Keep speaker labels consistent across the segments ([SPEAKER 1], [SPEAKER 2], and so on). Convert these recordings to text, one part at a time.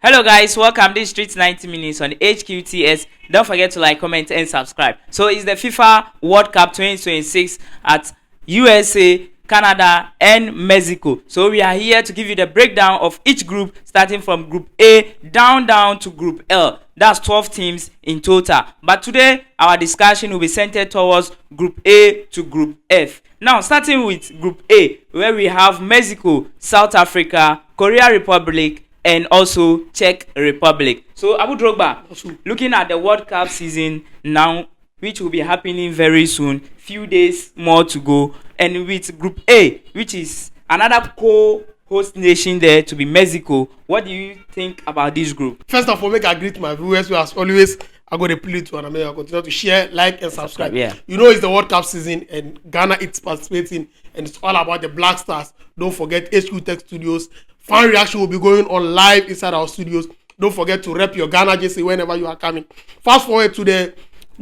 [SPEAKER 1] Hello guys, welcome. This is Street 90 Minutes on HQTS. Don't forget to like, comment and subscribe. So it's the FIFA World Cup 2026 at USA, Canada and Mexico. So we are here to give you the breakdown of each group, starting from Group A down to Group L. That's 12 teams in total. But today our discussion will be centered towards Group A to Group F. Now starting with Group A, where we have Mexico, South Africa, Korea Republic and also Czech Republic. So Abu Drogba, looking at the World Cup season now, which will be happening very soon, few days more to go, and with Group A, which is another co-host nation there to be Mexico, what do you think about this group?
[SPEAKER 2] First of all, make I greet my viewers who, as always, I got to play to an America. Continue to share, like, and subscribe.
[SPEAKER 1] Yeah.
[SPEAKER 2] You know it's the World Cup season, and Ghana is participating, and it's all about the Black Stars. Don't forget HQTS Studios. Fan reaction will be going on live inside our studios. Don't forget to rep your Ghana jersey whenever you are coming. Fast forward to the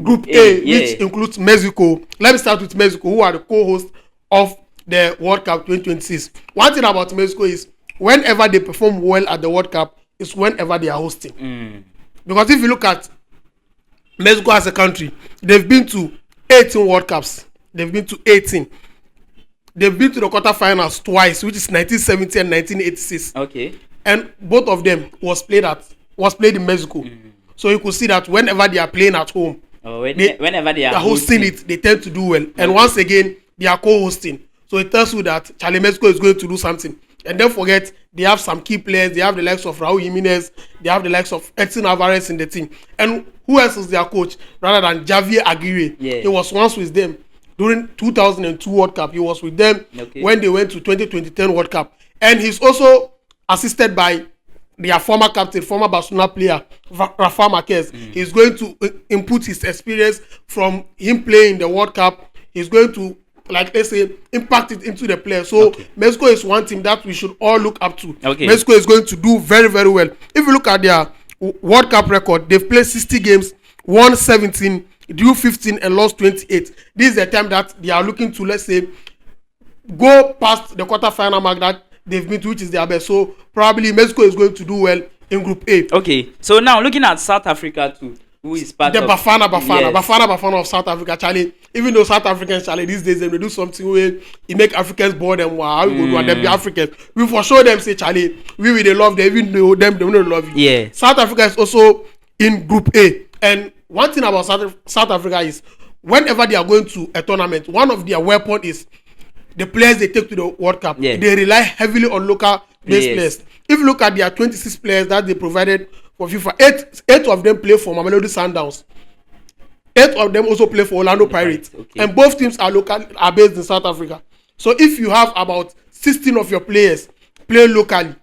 [SPEAKER 2] Group A, which includes Mexico. Let me start with Mexico, who are the co-hosts of the World Cup 2026. One thing about Mexico is whenever they perform well at the World Cup, is whenever they are hosting. Because if you look at Mexico as a country, they've been to 18 World Cups. They've been to 18. They've been to the quarterfinals twice, which is 1970 and 1986.
[SPEAKER 1] Okay.
[SPEAKER 2] And both of them was played in Mexico. So you could see that whenever they are playing at home,
[SPEAKER 1] whenever they are
[SPEAKER 2] hosting it, they tend to do well. And once again, they are co-hosting. So it tells you that Charlie Mexico is going to do something. And don't forget, they have some key players. They have the likes of Raul Jimenez. They have the likes of Edson Alvarez in the team. And who else is their coach rather than Javier Aguirre?
[SPEAKER 1] Yeah.
[SPEAKER 2] He was once with them during 2002 World Cup. He was with them when they went to 2010 World Cup. And he's also assisted by their former captain, former Barcelona player, Rafa Marquez. He's going to input his experience from him playing the World Cup. He's going to, like let's say, impact it into the player. So Mexico is one team that we should all look up to. Mexico is going to do very, very well. If you look at their World Cup record, they've played 60 games, won 17, drew 15 and lost 28. This is the time that they are looking to, let's say, go past the quarterfinal mark that they've been to, which is their best. So probably Mexico is going to do well in Group A. Okay.
[SPEAKER 1] So now looking at South Africa too, who is part of Bafana
[SPEAKER 2] of South Africa, Charlie. Even though South Africans, Charlie, these days they do something where it make Africans bored and wow, we go to and them be Africans. We for sure them say, Charlie, we they love them, even though them they don't love you.
[SPEAKER 1] Yeah.
[SPEAKER 2] South Africa is also in Group A. And one thing about South Africa is whenever they are going to a tournament, one of their weapons is the players they take to the World Cup.
[SPEAKER 1] Yeah.
[SPEAKER 2] They rely heavily on local based players. If you look at their 26 players that they provided for FIFA, eight of them play for Mamelodi Sundowns. 8 of them also play for Orlando Pirates. And both teams are based in South Africa. So if you have about 16 of your players play locally,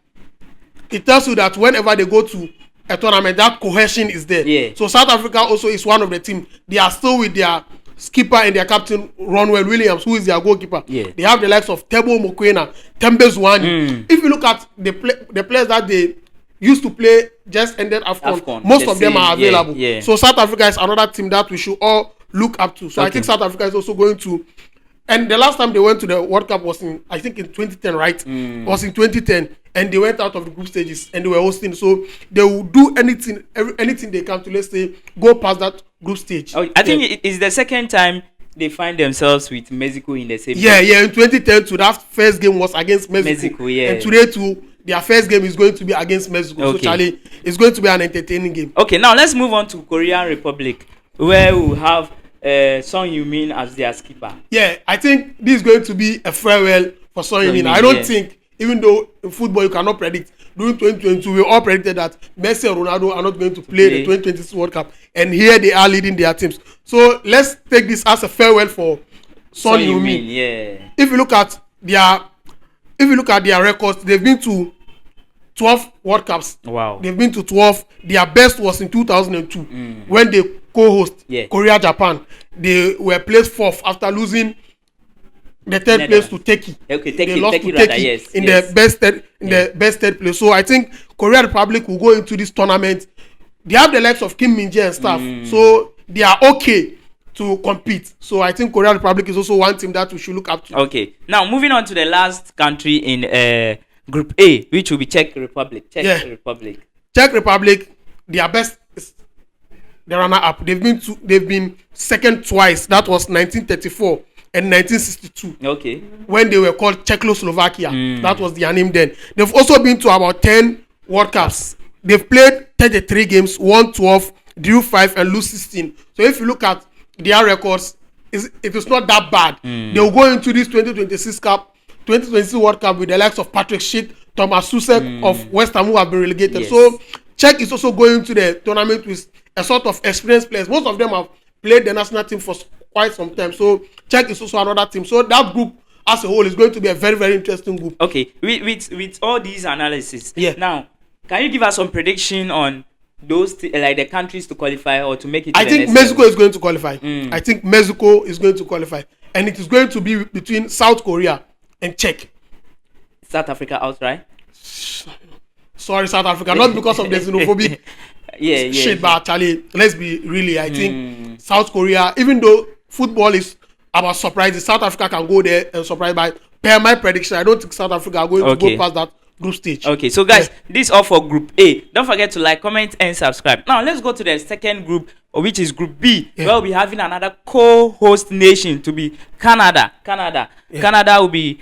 [SPEAKER 2] it tells you that whenever they go to a tournament, that cohesion is there.
[SPEAKER 1] Yeah.
[SPEAKER 2] So South Africa also is one of the teams. They are still with their skipper and their captain Ronwell Williams, who is their goalkeeper.
[SPEAKER 1] Yeah.
[SPEAKER 2] They have the likes of Tebo Mokoena, Tembe Zwane. If you look at the players that they used to play just ended AFCON. Most of them are available. So South Africa is another team that we should all look up to. So I think South Africa is also going to. And the last time they went to the World Cup was in 2010, right? Was in 2010, and they went out of the group stages and they were hosting. So they will do anything they can to, let's say, go past that group stage.
[SPEAKER 1] I think it's the second time they find themselves with Mexico in the same.
[SPEAKER 2] Yeah. In 2010, to that first game was against Mexico. And today too, their first game is going to be against Mexico. So Charlie, it's going to be an entertaining game.
[SPEAKER 1] Okay, now let's move on to Korean Republic, where we have Son Heung-min as their skipper.
[SPEAKER 2] Yeah, I think this is going to be a farewell for Son Heung-min. I don't think, even though in football you cannot predict, during 2022 we all predicted that Messi and Ronaldo are not going to play the 2026 World Cup, and here they are leading their teams. So let's take this as a farewell for Son Heung-min.
[SPEAKER 1] Yeah.
[SPEAKER 2] If you look at their records, they've been to 12 World Cups.
[SPEAKER 1] Wow.
[SPEAKER 2] They've been to 12. Their best was in 2002 when they co-host Korea Japan. They were placed 4th after losing the 3rd place to Turkey. They lost to Turkey in the best third place. So I think Korea Republic will go into this tournament. They have the likes of Kim Min-jae and stuff. So they are okay to compete. So I think Korea Republic is also one team that we should look up to.
[SPEAKER 1] Okay. Now moving on to the last country in Group A, which will be Czech Republic.
[SPEAKER 2] Czech Republic, their best is the runner-up. They've been second twice. That was 1934 and 1962.
[SPEAKER 1] Okay.
[SPEAKER 2] When they were called Czechoslovakia. That was their name then. They've also been to about 10 World Cups. They've played 33 games, won 12, drew 5, and lose 16. So if you look at their records, it is not that bad. They will go into this 2026 World Cup with the likes of Patrick Schick, Thomas Susek of West Ham, who have been relegated. Yes. So Czech is also going to the tournament with a sort of experienced players. Most of them have played the national team for quite some time. So Czech is also another team. So that group as a whole is going to be a very, very interesting group.
[SPEAKER 1] Okay, with all these analysis, now can you give us some prediction on those like the countries to qualify or to make it?
[SPEAKER 2] I think Mexico is going to qualify. I think Mexico is going to qualify, and it is going to be between South Korea and Czech.
[SPEAKER 1] South Africa out, right?
[SPEAKER 2] Sorry, South Africa, not because of the xenophobic shit, but actually, let's be really. I think South Korea, even though football is about surprises, South Africa can go there and surprise. By per my prediction, I don't think South Africa are going to go past that group stage. Okay,
[SPEAKER 1] so guys, this is all for Group A. Don't forget to like, comment, and subscribe. Now let's go to the second group, which is Group B. Where we'll be having another co-host nation to be Canada. Canada will be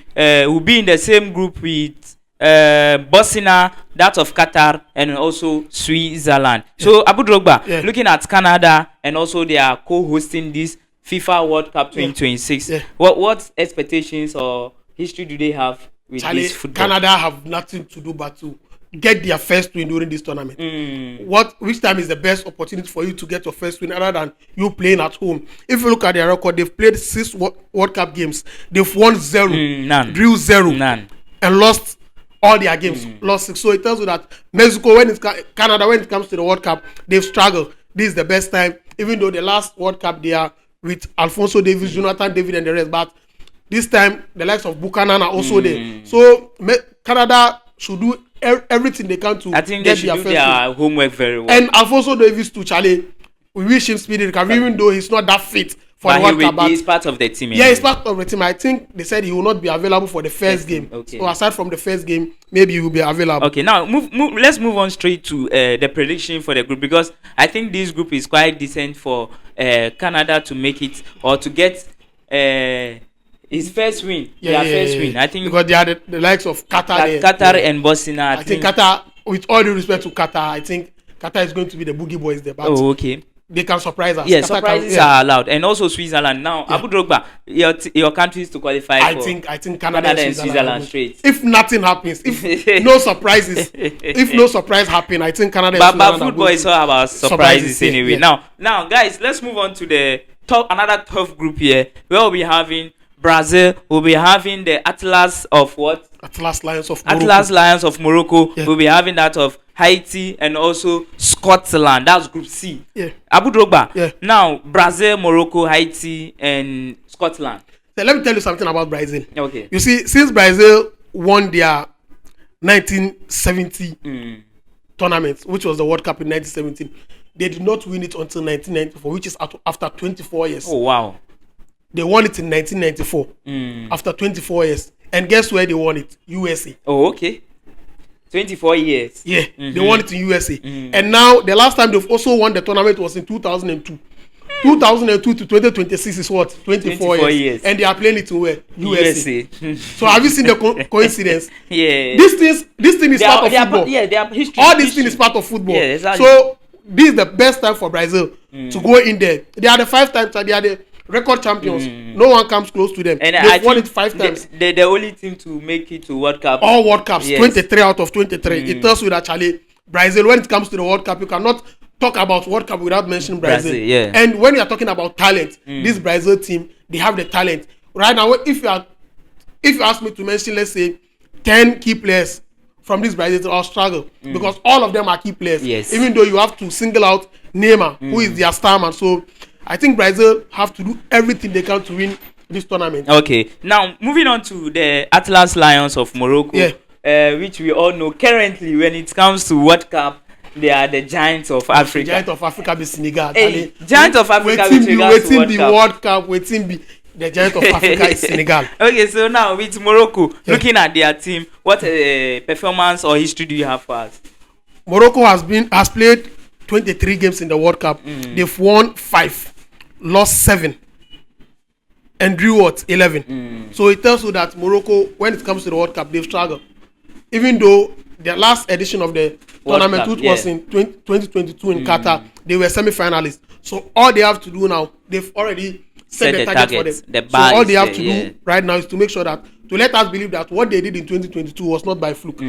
[SPEAKER 1] in the same group with Bosnia, that of Qatar, and also Switzerland. So Abu Drogba, looking at Canada, and also they are co-hosting this FIFA World Cup 2026. What expectations or history do they have with this football?
[SPEAKER 2] Canada have nothing to do but to get their first win during this tournament. Which time is the best opportunity for you to get your first win other than you playing at home? If you look at their record, they've played 6 World Cup games. They've won 0, drew 0, and lost all their games. Lost 6. So it tells you that Mexico, Canada, when it comes to the World Cup, they've struggled. This is the best time, even though the last World Cup they are with Alphonso Davies, Jonathan David, and the rest. But this time, the likes of Buchanan are also there. So Canada should do everything they can to
[SPEAKER 1] I think they should do their homework very well.
[SPEAKER 2] And Alphonso Davies too, Charlie, we wish him speedy recovery, even though he's not that fit for the World Cup.
[SPEAKER 1] But he's part of the team.
[SPEAKER 2] Yeah, he's part of the team. I think they said he will not be available for the first game. So aside from the first game, maybe he will be available. Okay, now let's move on straight to the prediction for the group, because I think this group is quite decent for Canada to make it or to get his first win. First win. I think because they are the likes of Qatar.
[SPEAKER 1] Qatar and Bosnia.
[SPEAKER 2] I think Qatar, with all due respect to Qatar, I think Qatar is going to be the boogie boys there. But they can surprise us.
[SPEAKER 1] Yeah, surprises are allowed. And also Switzerland. Now, Abu Drogba, your countries to qualify
[SPEAKER 2] I think Canada and
[SPEAKER 1] Switzerland straight.
[SPEAKER 2] If nothing happens, if no surprises, if no surprise happen, I think Canada and
[SPEAKER 1] Switzerland. But football is all about surprises anyway. Now, guys, let's move on to the another tough group here. We'll be having Brazil. We'll be having the Atlas of what?
[SPEAKER 2] Atlas Lions of Morocco.
[SPEAKER 1] Atlas Lions of Morocco. We'll be having that of Haiti and also Scotland. That's Group C. Abu Drogba. Now, Brazil, Morocco, Haiti, and Scotland.
[SPEAKER 2] So let me tell you something about Brazil.
[SPEAKER 1] Okay.
[SPEAKER 2] You see, since Brazil won their 1970 tournament, which was the World Cup in 1917, they did not win it until 1994, which is after 24 years.
[SPEAKER 1] Oh, wow.
[SPEAKER 2] They won it in 1994 after 24 years. And guess where they won it? USA.
[SPEAKER 1] Oh, okay. 24 years.
[SPEAKER 2] Yeah, they won it in USA. And now, the last time they've also won the tournament was in 2002. 2002 to 2026 is what? 24 years. And they are playing it in where? USA. So have you seen the coincidence?
[SPEAKER 1] Yeah.
[SPEAKER 2] This thing is part of football.
[SPEAKER 1] They are history.
[SPEAKER 2] All this thing is part of football.
[SPEAKER 1] Yeah, exactly.
[SPEAKER 2] So this is the best time for Brazil to go in there. They are the 5 times, they are the record champions. No one comes close to them. And they've won it 5 times.
[SPEAKER 1] They're the only team to make it to World Cup.
[SPEAKER 2] All World Cups, 23 out of 23. It tells you that actually Brazil, when it comes to the World Cup, you cannot talk about World Cup without mentioning Brazil. And when you are talking about talent, this Brazil team, they have the talent. Right now, if you ask me to mention, let's say, 10 key players from this Brazil team, I'll struggle because all of them are key players. Even though you have to single out Neymar, who is their star man. So I think Brazil have to do everything they can to win this tournament. Okay,
[SPEAKER 1] now moving on to the Atlas Lions of Morocco, which we all know currently when it comes to World Cup, they are the giants of Africa.
[SPEAKER 2] The giant of Africa be Senegal.
[SPEAKER 1] Hey, giant of Africa with regards to World Cup.
[SPEAKER 2] World Cup, waiting be the giant of Africa is Senegal.
[SPEAKER 1] Okay, so now with Morocco, looking at their team, what performance or history do you have for us?
[SPEAKER 2] Morocco has played 23 games in the World Cup. They've won 5, lost 7, and drew 11. So it tells you that Morocco, when it comes to the World Cup, they've struggled. Even though the last edition of the tournament, which was in 2022 in Qatar, they were semi-finalists. So all they have to do now, they've already set the target for them. So all they have to do right now is to make sure that, to let us believe that what they did in 2022 was not by fluke.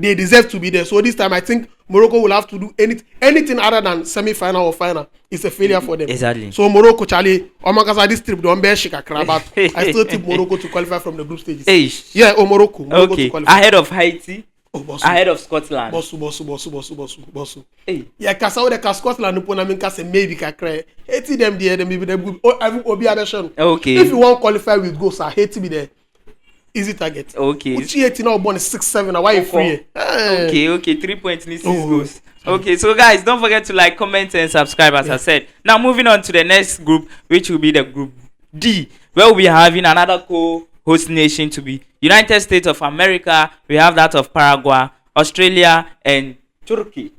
[SPEAKER 2] They deserve to be there. So this time, I think Morocco will have to do anything other than semi-final or final. It's a failure for them.
[SPEAKER 1] Exactly.
[SPEAKER 2] So Morocco, Charlie, this trip don't bear shikakra, but I still think Morocco to qualify from the group stages. Yeah, Morocco
[SPEAKER 1] okay.
[SPEAKER 2] To qualify.
[SPEAKER 1] Ahead of Haiti. Ahead of Scotland.
[SPEAKER 2] Bosu. Yeah, kasa the Scotland no pona min kase maybe kakra. Haiti them there, them maybe them obi addition.
[SPEAKER 1] Okay.
[SPEAKER 2] If you want qualify with goals, Haiti be there. Easy target.
[SPEAKER 1] Okay.
[SPEAKER 2] Uchi 18 now born 6-7. Why you free?
[SPEAKER 1] Okay. 3 points need 6 goals. Okay, so guys, don't forget to like, comment, and subscribe. As I said. Now moving on to the next group, which will be the group D, where we'll be having another co-host nation to be United States of America. We have that of Paraguay, Australia, and Turkey.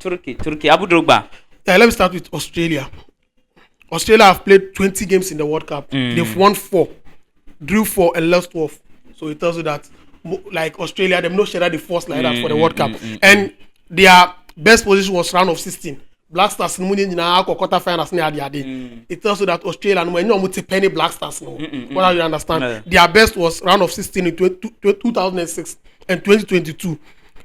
[SPEAKER 1] Abu Drogba.
[SPEAKER 2] Yeah, let me start with Australia. Australia have played 20 games in the World Cup. They've won 4, drew 4, and lost 12. So it tells you that, like Australia, them no share the force like that for the World Cup. And their best position was round of 16. Black Stars na quarter finals near the It tells you that Australia no more penny Black Stars no. What do you understand? Their best was round of 16 in 2006 and 2022.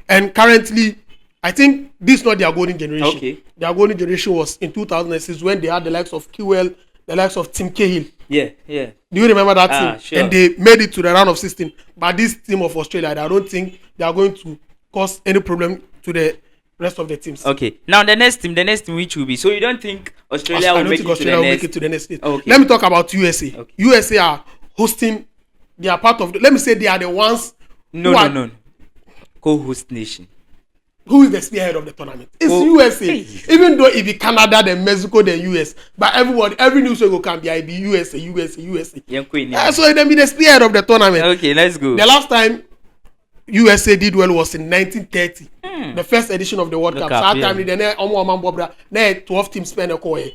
[SPEAKER 2] And currently, I think this is not their golden generation.
[SPEAKER 1] Okay.
[SPEAKER 2] Their golden generation was in 2006 when they had the likes of Kewell, the likes of Tim Cahill.
[SPEAKER 1] Yeah.
[SPEAKER 2] Do you remember that team?
[SPEAKER 1] Sure.
[SPEAKER 2] And they made it to the round of 16. But this team of Australia, I don't think they are going to cause any problem to the rest of the teams.
[SPEAKER 1] Okay. Now the next team which will be. So you don't think Australia will make it to the next
[SPEAKER 2] stage?
[SPEAKER 1] Okay.
[SPEAKER 2] Let me talk about USA.
[SPEAKER 1] Okay.
[SPEAKER 2] USA are hosting. They are part of. Let me say they are the ones.
[SPEAKER 1] No. Co-host nation.
[SPEAKER 2] Who is the spearhead of the tournament? It's USA. Even though it be Canada, then Mexico, then US. But every news will come be USA. So then be the spearhead of the tournament.
[SPEAKER 1] Okay, let's go.
[SPEAKER 2] The last time USA did well was in 1930. The first edition of the World Cup. So that time they 12 teams spend a coin.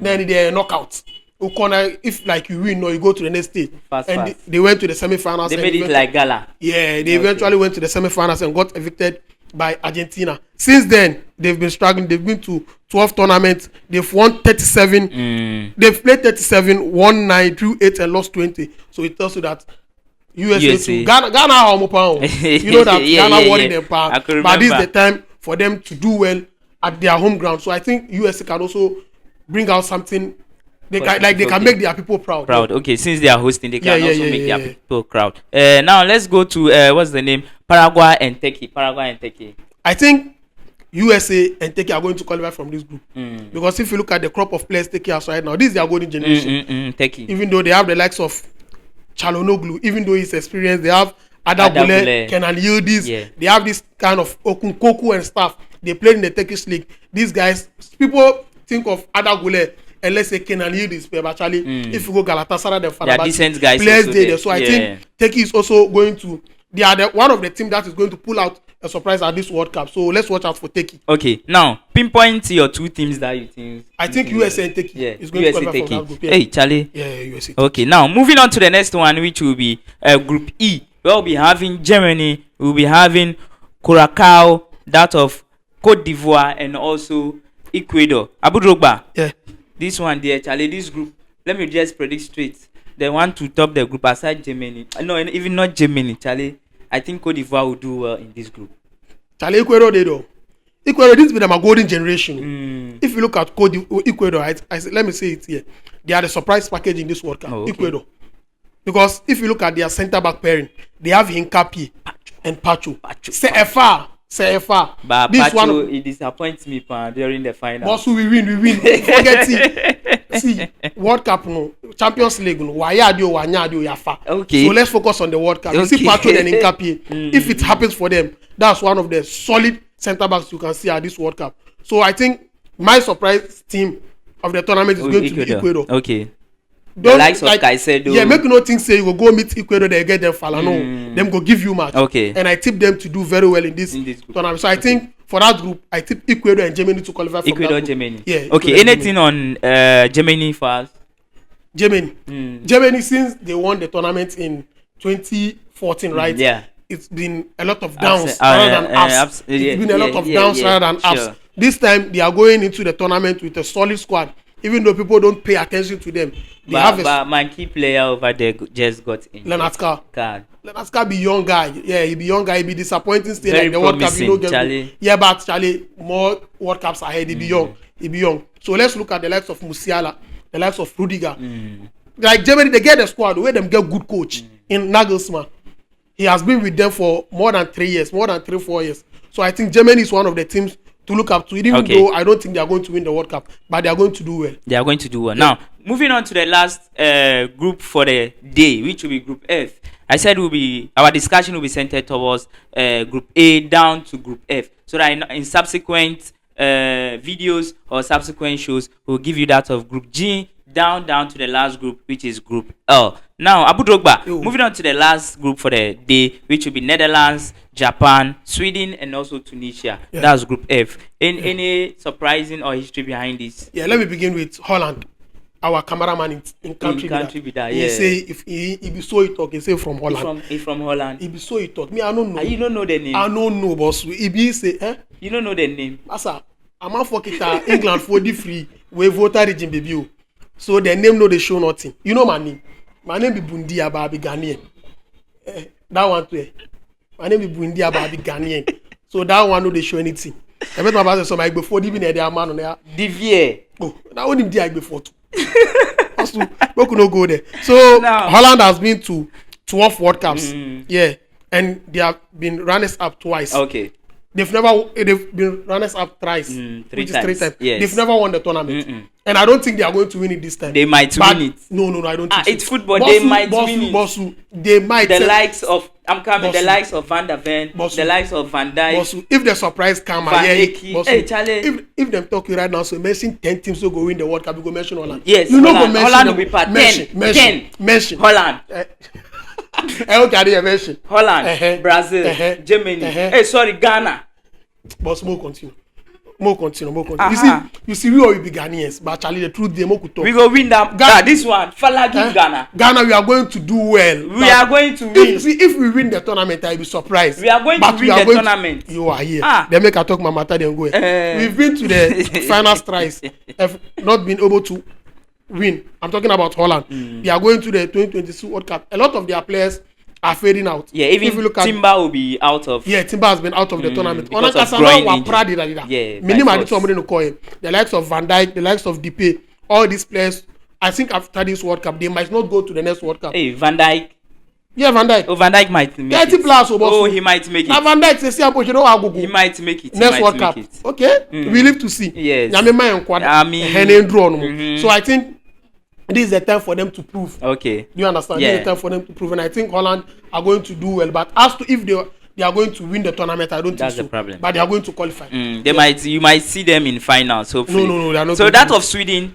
[SPEAKER 2] Then they knockout. If like you win or you go to the next stage.
[SPEAKER 1] Fast.
[SPEAKER 2] They went to the semi-finals.
[SPEAKER 1] They made it like gala.
[SPEAKER 2] Yeah, they eventually went to the semi-finals and got evicted by Argentina. Since then, they've been struggling. They've been to 12 tournaments. They've won 37. They've played 37, won 9, drew 8, and lost 20. So it tells you that USA. Ghana you know that Ghana won in the past. But this is the time for them to do well at their home ground. So I think USA can also bring out something. They can make their people proud.
[SPEAKER 1] Okay, since they are hosting, they can also make their people proud. Now let's go to what's the name? Paraguay and Turkey.
[SPEAKER 2] I think USA and Turkey are going to qualify from this group because if you look at the crop of players Turkey has right now, this is their golden generation.
[SPEAKER 1] Turkey.
[SPEAKER 2] Even though they have the likes of Çalhanoğlu, even though he's experienced, they have Adagule, Kenan Yildiz, they have this kind of Okunkoku and stuff. They played in the Turkish league. These guys, people think of Adagule and let's say Kenan Yildiz, but actually, if you go Galatasaray, they
[SPEAKER 1] are decent guys.
[SPEAKER 2] Players there. So I think Turkey is also going to. They are one of the teams that is going to pull out a surprise at this World Cup. So let's watch out for Turkey.
[SPEAKER 1] Okay, now pinpoint your two teams that you think.
[SPEAKER 2] I think USA and Turkey is going
[SPEAKER 1] USA
[SPEAKER 2] to qualify from that group.
[SPEAKER 1] Hey, Charlie.
[SPEAKER 2] Yeah, USA.
[SPEAKER 1] Okay, now moving on to the next one, which will be Group E. We'll be having Germany. We'll be having Curacao, that of Cote d'Ivoire, and also Ecuador. Abu Drogba.
[SPEAKER 2] Yeah.
[SPEAKER 1] This one there, Charlie. This group. Let me just predict straight. They want to top the group aside Germany. No, even not Germany, Charlie. I think Cote d'Ivoire will do well in this group.
[SPEAKER 2] Charlie, Ecuador, they do. Ecuador, this be them a golden generation. If you look at Ecuador, let me say it here. They are the surprise package in this World Cup. Okay. Ecuador. Because if you look at their center back pairing, they have Hincapié and Pacho. CFA.
[SPEAKER 1] But this Pacho, one, it disappoints me during the final.
[SPEAKER 2] But we win. Forget it. See, World Cup, no, Champions League, no, yafa.
[SPEAKER 1] Okay.
[SPEAKER 2] So let's focus on the World Cup. You see Pacho and Hincapié. If it happens for them, that's one of the solid center backs you can see at this World Cup. So I think my surprise team of the tournament is going to be Ecuador.
[SPEAKER 1] Okay. The likes of Caicedo.
[SPEAKER 2] Yeah, make no think say you will go meet Ecuador, they get them Falano. Them go give you match.
[SPEAKER 1] Okay.
[SPEAKER 2] And I tip them to do very well in this tournament. So I think for that group, I tip Ecuador and Germany to qualify for
[SPEAKER 1] Ecuador,
[SPEAKER 2] that group.
[SPEAKER 1] Germany.
[SPEAKER 2] Yeah.
[SPEAKER 1] Okay.
[SPEAKER 2] Ecuador,
[SPEAKER 1] Anything on Germany for us?
[SPEAKER 2] Germany. Germany, since they won the tournament in 2014, right?
[SPEAKER 1] Yeah.
[SPEAKER 2] It's been a lot of downs rather than ups. It's been a lot of downs rather than ups. This time they are going into the tournament with a solid squad. Even though people don't pay attention to them, they have
[SPEAKER 1] but my key player over there just got injured.
[SPEAKER 2] Leonard Scar be young guy. Yeah, he be young guy. He be disappointing still.
[SPEAKER 1] Very
[SPEAKER 2] Like the World Cup, you know,
[SPEAKER 1] Charlie.
[SPEAKER 2] Yeah, but Charlie, more World Cups ahead. He be young. He be young. So let's look at the likes of Musiala, the likes of Rudiger. Like Germany, they get the squad. The way them get good coach in Nagelsmann. He has been with them for more than 3 years, more than 3-4 years. So I think Germany is one of the teams to look up to, even though I don't think they are going to win the World Cup, but they are going to do well.
[SPEAKER 1] They are going to do well. Yeah. Now, moving on to the last group for the day, which will be Group F. I said our discussion will be centered towards Group A down to Group F, so that in subsequent videos or subsequent shows, we'll give you that of Group G down to the last group, which is Group L. Now, Abu Drogba, moving on to the last group for the day, which will be Netherlands, Japan, Sweden, and also Tunisia. Yeah. That's Group F. Any surprising or history behind this?
[SPEAKER 2] Yeah, let me begin with Holland. Our cameraman in country
[SPEAKER 1] that.
[SPEAKER 2] He say if he be so he talk, he say from Holland.
[SPEAKER 1] He from Holland.
[SPEAKER 2] He be so he talk. Me, I don't know.
[SPEAKER 1] You don't know the name?
[SPEAKER 2] I don't know, boss. He be say, eh?
[SPEAKER 1] You don't know the name?
[SPEAKER 2] Asa, I'm a fuck it. England for the free. We voter region baby. So the name no they show nothing. You know my name. My name be Bundia, but I be Ghanaian. That one too. My name be Bundia, but I be Ghanaian. So that one no they show anything. I bet my brother so my before even there man on there.
[SPEAKER 1] Divier.
[SPEAKER 2] Oh, that one him there before too. Also, we could not go there. So now, Holland has been to 12 World Cups. Yeah, and they have been runners up twice.
[SPEAKER 1] Okay.
[SPEAKER 2] They've been runners up thrice, which is 3 times.
[SPEAKER 1] Yes.
[SPEAKER 2] They've never won the tournament, and I don't think they are going to win it this time.
[SPEAKER 1] They might win it.
[SPEAKER 2] No, I don't think so.
[SPEAKER 1] It's football. They might win it.
[SPEAKER 2] They might.
[SPEAKER 1] The likes of the likes of Van der Ven, the likes of Van Dijk.
[SPEAKER 2] If the surprise come,
[SPEAKER 1] Charlie.
[SPEAKER 2] If them talk you right now, so mention 10 teams to go win the World Cup. You go mention Holland.
[SPEAKER 1] Yes,
[SPEAKER 2] you
[SPEAKER 1] Holland. Holland will be part 10.
[SPEAKER 2] Mention
[SPEAKER 1] Holland.
[SPEAKER 2] Okay, mention
[SPEAKER 1] Holland, Brazil, Germany. Sorry, Ghana.
[SPEAKER 2] But more continue. You see, we all be Ghanaians, but Charlie, the truth, they talk.
[SPEAKER 1] We go win that. This one, Fala give Ghana.
[SPEAKER 2] Ghana, we are going to do well.
[SPEAKER 1] We are going to win.
[SPEAKER 2] If we win the tournament, I'll be surprised.
[SPEAKER 1] We are going to win the tournament.
[SPEAKER 2] You are here. They make a talk, my matter, then go. We've been to the final thrice, have not been able to win. I'm talking about Holland. They are going to the 2022 World Cup. A lot of their players are fading out.
[SPEAKER 1] Yeah, even if you look at Timber will be out of.
[SPEAKER 2] Yeah, Timber has been out of the tournament.
[SPEAKER 1] Because of groin injury.
[SPEAKER 2] Yeah, the likes of Van Dijk, the likes of Depay, all these players. I think after this World Cup, they might not go to the next World Cup.
[SPEAKER 1] Hey, Van Dijk.
[SPEAKER 2] Yeah, Van Dijk.
[SPEAKER 1] Oh, Van Dijk might make it. He might make it.
[SPEAKER 2] Now Van Dijk says, "You know how go."
[SPEAKER 1] He might make it.
[SPEAKER 2] Next World Cup. Okay, we live to see.
[SPEAKER 1] Yes.
[SPEAKER 2] So I think this is the time for them to prove.
[SPEAKER 1] Okay.
[SPEAKER 2] Do you understand?
[SPEAKER 1] Yeah.
[SPEAKER 2] This is the time for them to prove, and I think Holland are going to do well. But as to if they are going to win the tournament, I don't think so.
[SPEAKER 1] That's the problem.
[SPEAKER 2] But they are going to qualify.
[SPEAKER 1] You might see them in finals. Hopefully.
[SPEAKER 2] No, they are not.
[SPEAKER 1] So that of Sweden,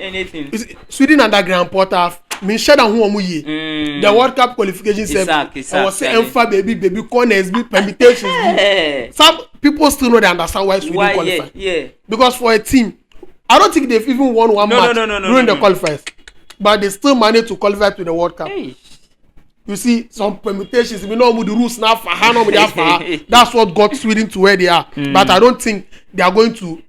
[SPEAKER 1] anything.
[SPEAKER 2] Sweden under Graham Potter. The World Cup qualification said, I was saying, baby, corners, permutations. Some people still don't understand why Sweden qualify.
[SPEAKER 1] Yeah.
[SPEAKER 2] Because for a team, I don't think they've even won one match during the qualifiers. But they still managed to qualify to the World Cup.
[SPEAKER 1] Hey.
[SPEAKER 2] You see, some permutations, we know the rules now, that's what got Sweden to where they are. But I don't think they are going to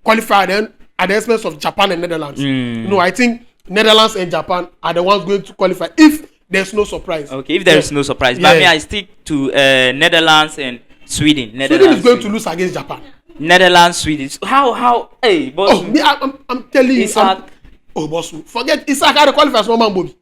[SPEAKER 2] qualify then at the expense of Japan and Netherlands. No, I think Netherlands and Japan are the ones going to qualify if there's no surprise.
[SPEAKER 1] Okay, if there is no surprise. But I stick to Netherlands and Sweden.
[SPEAKER 2] Sweden is going to lose against Japan.
[SPEAKER 1] Netherlands, Sweden. How? Hey, boss.
[SPEAKER 2] I'm telling you. Boss. Forget Isaac had to qualify as normal Bobby.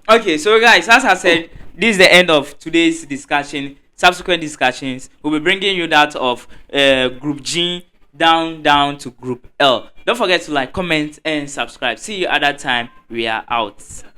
[SPEAKER 1] Okay, so guys, as I said, this is the end of today's discussion. Subsequent discussions, we'll be bringing you that of Group G down to Group L. Don't forget to like, comment, and subscribe. See you at that time. We are out.